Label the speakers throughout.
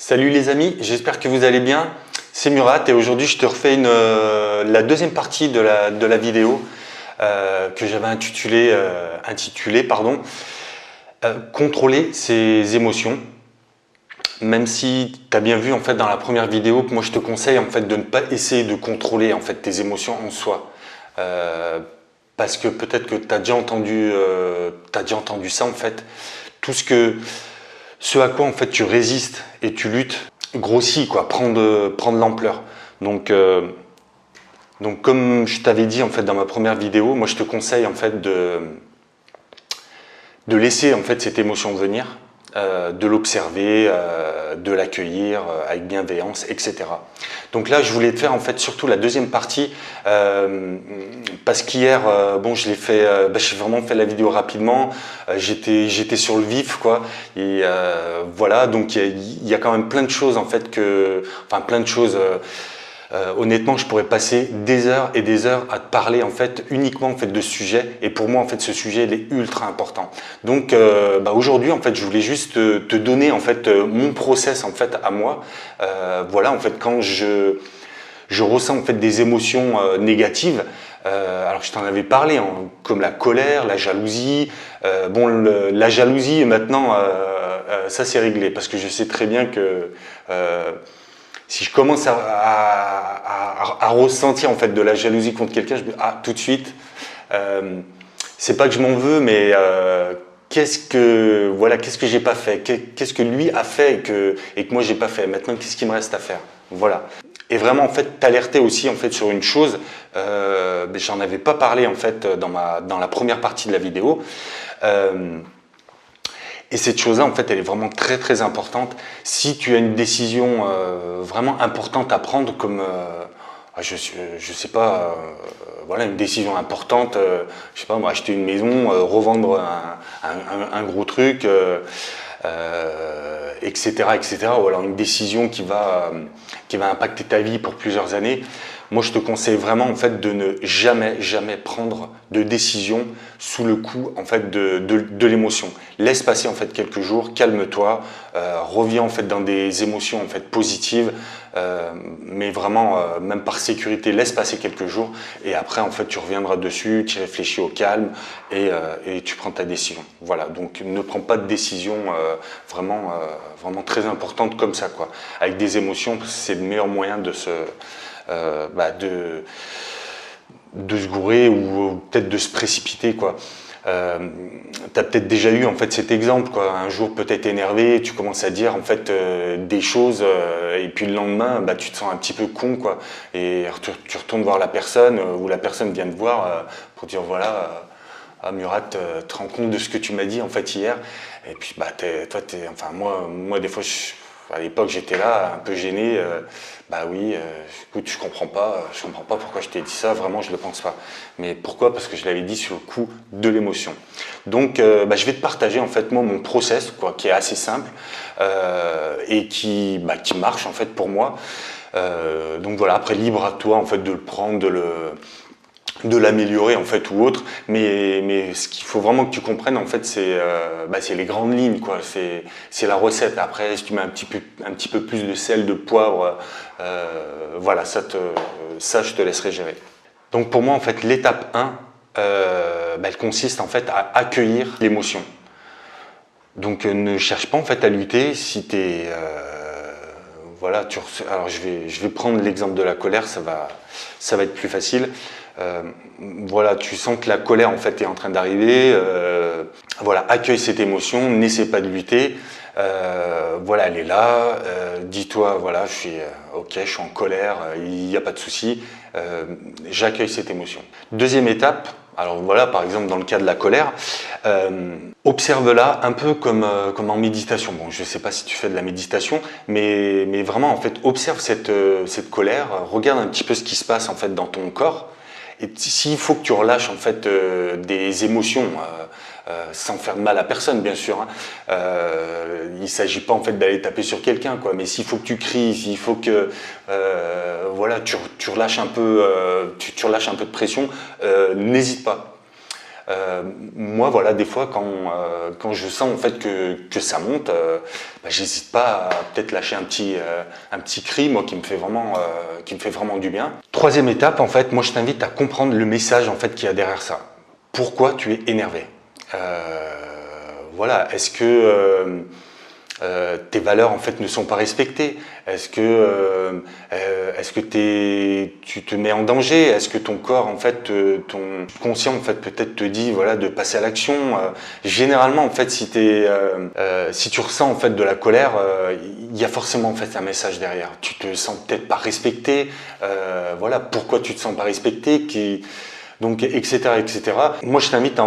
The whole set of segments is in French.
Speaker 1: Salut les amis, j'espère que vous allez bien. C'est Murat et aujourd'hui je te refais la deuxième partie de la vidéo que j'avais intitulée Contrôler ses émotions. Même si tu as bien vu en fait dans la première vidéo que moi je te conseille en fait de ne pas essayer de contrôler en fait tes émotions en soi. Parce que peut-être que tu as déjà entendu ça en fait. Tout ce à quoi en fait tu résistes et tu luttes grossit quoi, prend de l'ampleur. Donc comme je t'avais dit en fait dans ma première vidéo, moi je te conseille en fait de laisser en fait cette émotion venir, de l'observer, de l'accueillir avec bienveillance, etc. Donc là, je voulais te faire en fait surtout la deuxième partie parce qu'hier, bon, j'ai vraiment fait la vidéo rapidement. J'étais sur le vif, quoi. Et voilà, donc il y a quand même plein de choses en fait plein de choses. Honnêtement, je pourrais passer des heures et des heures à te parler en fait uniquement en fait de ce sujet. Et pour moi, en fait, ce sujet il est ultra important. Donc, aujourd'hui, en fait, je voulais juste te donner en fait mon process en fait à moi. Voilà, en fait, quand je ressens en fait des émotions négatives. Alors je t'en avais parlé, hein, comme la colère, la jalousie. La jalousie maintenant, ça c'est réglé parce que je sais très bien que si je commence à ressentir en fait de la jalousie contre quelqu'un, je me dis tout de suite, c'est pas que je m'en veux, mais qu'est-ce que j'ai pas fait, qu'est-ce que lui a fait et que moi j'ai pas fait. Maintenant, qu'est-ce qu'il me reste à faire? Voilà. Et vraiment en fait t'alerter aussi en fait sur une chose, j'en avais pas parlé en fait dans la première partie de la vidéo. Et cette chose-là, en fait, elle est vraiment très très importante. Si tu as une décision vraiment importante à prendre, comme je sais pas, voilà, une décision importante, je sais pas, moi, acheter une maison, revendre un gros truc, etc., etc. Ou alors une décision qui va impacter ta vie pour plusieurs années. Moi, je te conseille vraiment en fait de ne jamais prendre de décision sous le coup en fait de l'émotion. Laisse passer en fait quelques jours, calme-toi, reviens en fait dans des émotions en fait positives, mais vraiment même par sécurité, laisse passer quelques jours et après en fait tu reviendras dessus, tu réfléchis au calme et tu prends ta décision. Voilà, donc ne prends pas de décision vraiment très importante comme ça quoi, avec des émotions, parce que c'est le meilleur moyen de se gourer ou peut-être de se précipiter quoi. T'as peut-être déjà eu en fait cet exemple quoi. Un jour peut-être énervé, tu commences à dire en fait des choses et puis le lendemain tu te sens un petit peu con quoi. Et tu retournes voir la personne ou la personne vient te voir pour dire voilà. Murat, tu te rends compte de ce que tu m'as dit en fait hier. Et puis moi des fois à l'époque j'étais là un peu gêné. Écoute, je comprends pas pourquoi je t'ai dit ça, vraiment je le pense pas. Mais pourquoi? Parce que je l'avais dit sur le coup de l'émotion. Donc je vais te partager en fait moi mon process quoi, qui est assez simple et qui marche en fait pour moi. Donc voilà, après libre à toi en fait de le prendre, de l'améliorer en fait ou autre, mais ce qu'il faut vraiment que tu comprennes en fait c'est les grandes lignes quoi, c'est la recette. Après si tu mets un petit peu plus de sel, de poivre, voilà, ça je te laisserai gérer. Donc pour moi en fait l'étape 1 elle consiste en fait à accueillir l'émotion. Donc ne cherche pas en fait à lutter. Si tu es voilà, alors je vais prendre l'exemple de la colère, ça va être plus facile. Voilà, tu sens que la colère en fait est en train d'arriver. Voilà, accueille cette émotion, n'essaie pas de lutter. Voilà, elle est là. Dis-toi, voilà, je suis en colère, il n'y a pas de souci. J'accueille cette émotion. Deuxième étape. Alors voilà, par exemple dans le cas de la colère, observe-la un peu comme en méditation. Bon, je ne sais pas si tu fais de la méditation, mais vraiment en fait observe cette colère, regarde un petit peu ce qui se passe en fait dans ton corps. Et s'il faut que tu relâches en fait des émotions, sans faire de mal à personne bien sûr, hein, il ne s'agit pas en fait d'aller taper sur quelqu'un quoi, mais s'il faut que tu cries, s'il faut que voilà tu relâches un peu, tu relâches un peu de pression, n'hésite pas. Moi, voilà, des fois, quand je sens en fait que ça monte, j'hésite pas à peut-être lâcher un petit cri, moi, qui me fait vraiment du bien. Troisième étape, en fait, moi, je t'invite à comprendre le message en fait qu'il y a derrière ça. Pourquoi tu es énervé? Voilà, est-ce que tes valeurs en fait ne sont pas respectées? Est-ce que tu te mets en danger? Est-ce que ton corps en fait, ton conscient en fait peut-être te dit voilà de passer à l'action? Généralement en fait si tu ressens en fait de la colère, il y a forcément en fait un message derrière. Tu te sens peut-être pas respecté. Voilà pourquoi tu te sens pas respecté, donc etc etc. Moi je t'invite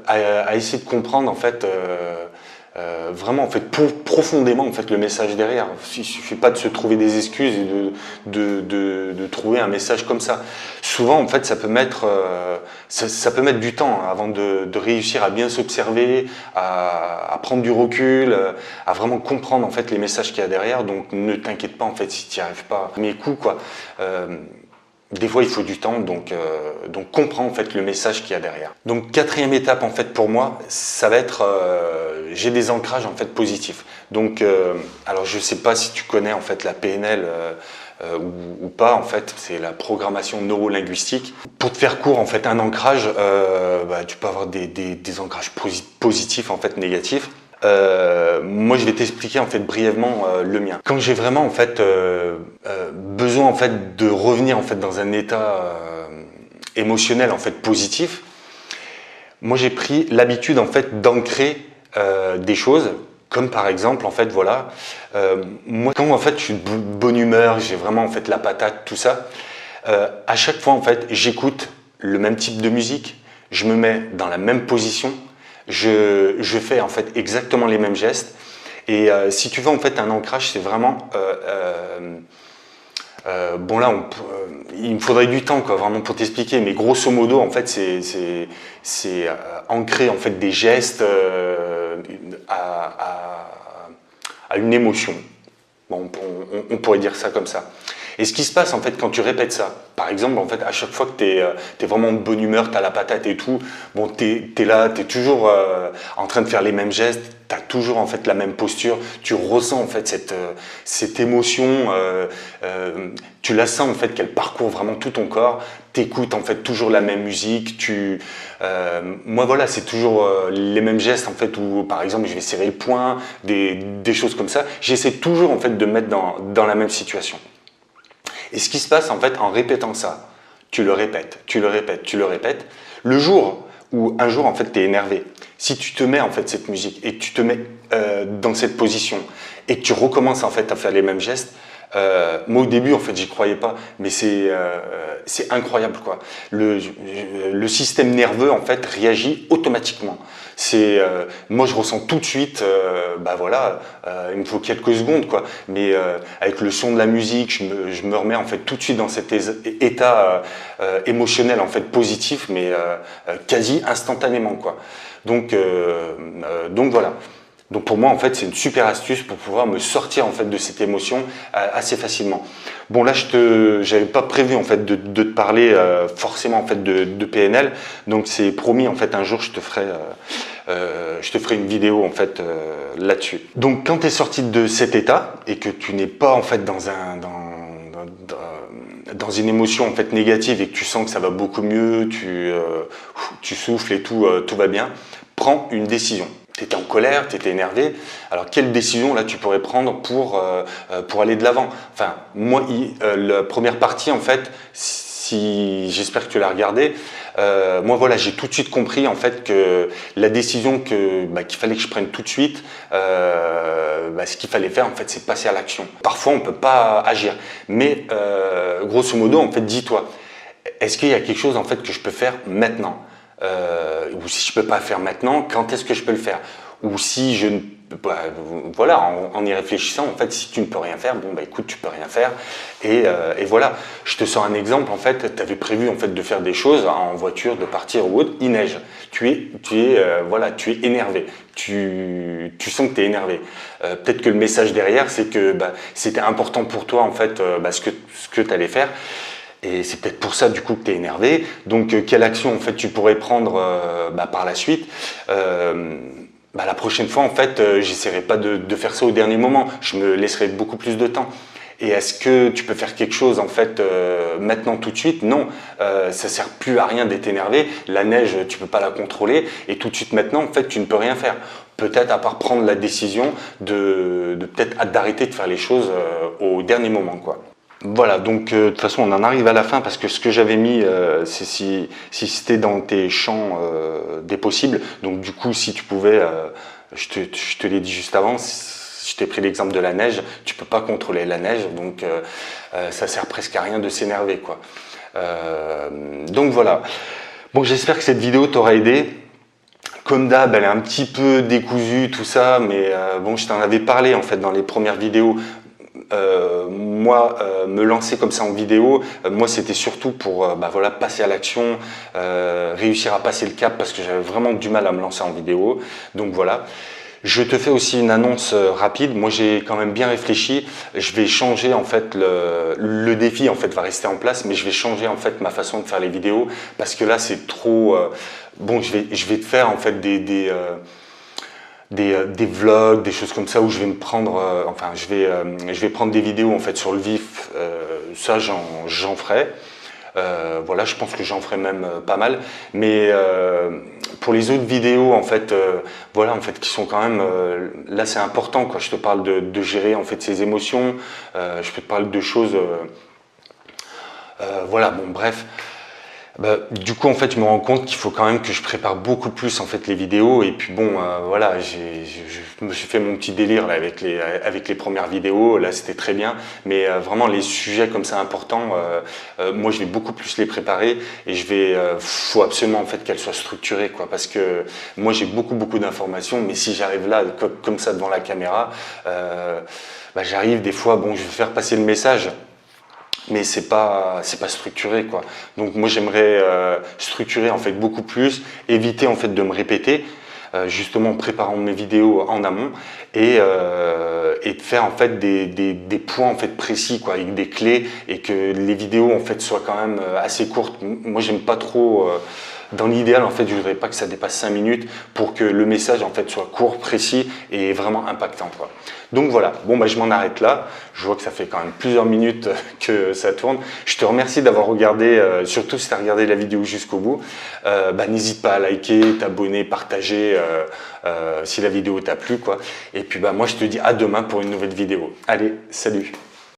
Speaker 1: à essayer de comprendre en fait. Vraiment en fait profondément en fait le message derrière. Il suffit pas de se trouver des excuses et de trouver un message comme ça. Souvent en fait ça peut mettre du temps avant de réussir à bien s'observer, à prendre du recul, à vraiment comprendre en fait les messages qu'il y a derrière. Donc ne t'inquiète pas en fait si tu n'y arrives pas. Mes coups quoi. Des fois, il faut du temps, donc comprends en fait le message qu'il y a derrière. Donc quatrième étape en fait pour moi, ça va être j'ai des ancrages en fait positifs. Donc alors je sais pas si tu connais en fait la PNL ou pas en fait, c'est la programmation neurolinguistique. Pour te faire court en fait, un ancrage, tu peux avoir des ancrages positifs en fait négatifs. Moi, je vais t'expliquer en fait brièvement le mien. Quand j'ai vraiment en fait besoin en fait de revenir en fait dans un état émotionnel en fait positif, moi j'ai pris l'habitude en fait d'ancrer des choses, comme par exemple en fait voilà, moi quand en fait je suis de bonne humeur, j'ai vraiment en fait la patate, tout ça, à chaque fois en fait j'écoute le même type de musique, je me mets dans la même position. Je fais en fait exactement les mêmes gestes et si tu veux en fait un ancrage c'est vraiment bon là il me faudrait du temps quoi vraiment pour t'expliquer mais grosso modo en fait c'est ancrer en fait des gestes à une émotion. Bon, on pourrait dire ça comme ça. Et ce qui se passe en fait quand tu répètes ça, par exemple en fait à chaque fois que tu es vraiment de bonne humeur, tu as la patate et tout, bon tu es là, tu es toujours en train de faire les mêmes gestes, tu as toujours en fait la même posture, tu ressens en fait cette émotion, tu la sens en fait qu'elle parcourt vraiment tout ton corps, tu écoutes en fait toujours la même musique, moi voilà c'est toujours les mêmes gestes en fait où par exemple je vais serrer le poing, des choses comme ça, j'essaie toujours en fait de me mettre dans la même situation. Et ce qui se passe en fait en répétant ça, tu le répètes, tu le répètes, tu le répètes, le jour où un jour en fait tu es énervé, si tu te mets en fait cette musique et que tu te mets dans cette position et que tu recommences en fait à faire les mêmes gestes, moi au début en fait j'y croyais pas, mais c'est incroyable quoi. Le système nerveux en fait réagit automatiquement. Moi je ressens tout de suite, voilà, il me faut quelques secondes quoi, mais avec le son de la musique, je me remets en fait tout de suite dans cet état émotionnel en fait positif, mais quasi instantanément quoi. Donc voilà. Donc pour moi en fait c'est une super astuce pour pouvoir me sortir en fait de cette émotion assez facilement. Bon là j'avais pas prévu en fait de te parler forcément en fait de PNL, donc c'est promis en fait un jour je te ferai une vidéo en fait là-dessus. Donc quand tu es sorti de cet état et que tu n'es pas en fait dans une émotion en fait négative et que tu sens que ça va beaucoup mieux, tu souffles et tout va bien, prends une décision. Tu étais en colère, tu étais énervé. Alors, quelle décision là tu pourrais prendre pour aller de l'avant? Enfin, moi, la première partie, en fait, j'espère que tu l'as regardée, moi, voilà, j'ai tout de suite compris, en fait, que la décision qu'il fallait que je prenne tout de suite, ce qu'il fallait faire, en fait, c'est passer à l'action. Parfois, on ne peut pas agir. Mais, grosso modo, en fait, dis-toi, est-ce qu'il y a quelque chose, en fait, que je peux faire maintenant? Ou si je peux pas faire maintenant, quand est-ce que je peux le faire? Ou si je ne voilà, en y réfléchissant, en fait, si tu ne peux rien faire, bon écoute, tu peux rien faire, et voilà. Je te sors un exemple, en fait, tu avais prévu en fait de faire des choses en voiture, de partir ou autre, il neige, tu es énervé, tu sens que tu es énervé. Peut-être que le message derrière, c'est que c'était important pour toi en fait, ce que tu allais faire. Et c'est peut-être pour ça du coup que tu es énervé. Donc quelle action en fait tu pourrais prendre par la suite la prochaine fois en fait j'essaierai pas de faire ça au dernier moment. Je me laisserai beaucoup plus de temps. Et est-ce que tu peux faire quelque chose en fait maintenant tout de suite? Non, ça sert plus à rien d'être énervé. La neige, tu peux pas la contrôler et tout de suite maintenant en fait tu ne peux rien faire. Peut-être à part prendre la décision de peut-être d'arrêter de faire les choses au dernier moment quoi. Voilà, donc de toute façon on en arrive à la fin parce que ce que j'avais mis c'est si c'était dans tes champs des possibles. Donc du coup si tu pouvais, je te l'ai dit juste avant, je t'ai pris l'exemple de la neige, tu peux pas contrôler la neige, donc ça sert presque à rien de s'énerver quoi. Donc voilà. Bon, j'espère que cette vidéo t'aura aidé. Comme d'hab, elle est un petit peu décousue tout ça, mais bon, je t'en avais parlé en fait dans les premières vidéos. Moi, me lancer comme ça en vidéo, moi c'était surtout pour voilà, passer à l'action, réussir à passer le cap parce que j'avais vraiment du mal à me lancer en vidéo. Donc voilà. Je te fais aussi une annonce rapide. Moi, j'ai quand même bien réfléchi. Je vais changer en fait le défi en fait va rester en place, mais je vais changer en fait ma façon de faire les vidéos parce que là c'est trop. Bon, je vais te faire en fait des vlogs, des choses comme ça où je vais me prendre. Enfin, je vais prendre des vidéos en fait sur le vif. Ça, j'en ferai. Voilà, je pense que j'en ferai même pas mal. Mais pour les autres vidéos, en fait, voilà, en fait, qui sont quand même là, c'est important, quoi. Je te parle de gérer en fait ses émotions. Je peux te parler de choses. Voilà, bon, bref. Du coup, en fait, je me rends compte qu'il faut quand même que je prépare beaucoup plus en fait les vidéos. Et puis bon, voilà, je me suis fait mon petit délire là, avec les premières vidéos. Là, c'était très bien. Mais vraiment, les sujets comme ça importants, moi, je vais beaucoup plus les préparer. Et faut absolument en fait qu'elles soient structurées, quoi. Parce que moi, j'ai beaucoup d'informations. Mais si j'arrive là, comme ça devant la caméra, j'arrive des fois, bon, je vais faire passer le message. Mais c'est pas structuré quoi. Donc moi j'aimerais structurer en fait beaucoup plus, éviter en fait de me répéter, justement en préparant mes vidéos en amont et de faire en fait des points en fait précis quoi, avec des clés et que les vidéos en fait soient quand même assez courtes. Moi j'aime pas trop. Dans l'idéal, en fait, je voudrais pas que ça dépasse 5 minutes pour que le message en fait soit court, précis et vraiment impactant, quoi. Donc voilà, bon je m'en arrête là. Je vois que ça fait quand même plusieurs minutes que ça tourne. Je te remercie d'avoir regardé, surtout si tu as regardé la vidéo jusqu'au bout. N'hésite pas à liker, t'abonner, partager si la vidéo t'a plu, quoi. Et puis moi je te dis à demain pour une nouvelle vidéo. Allez, salut!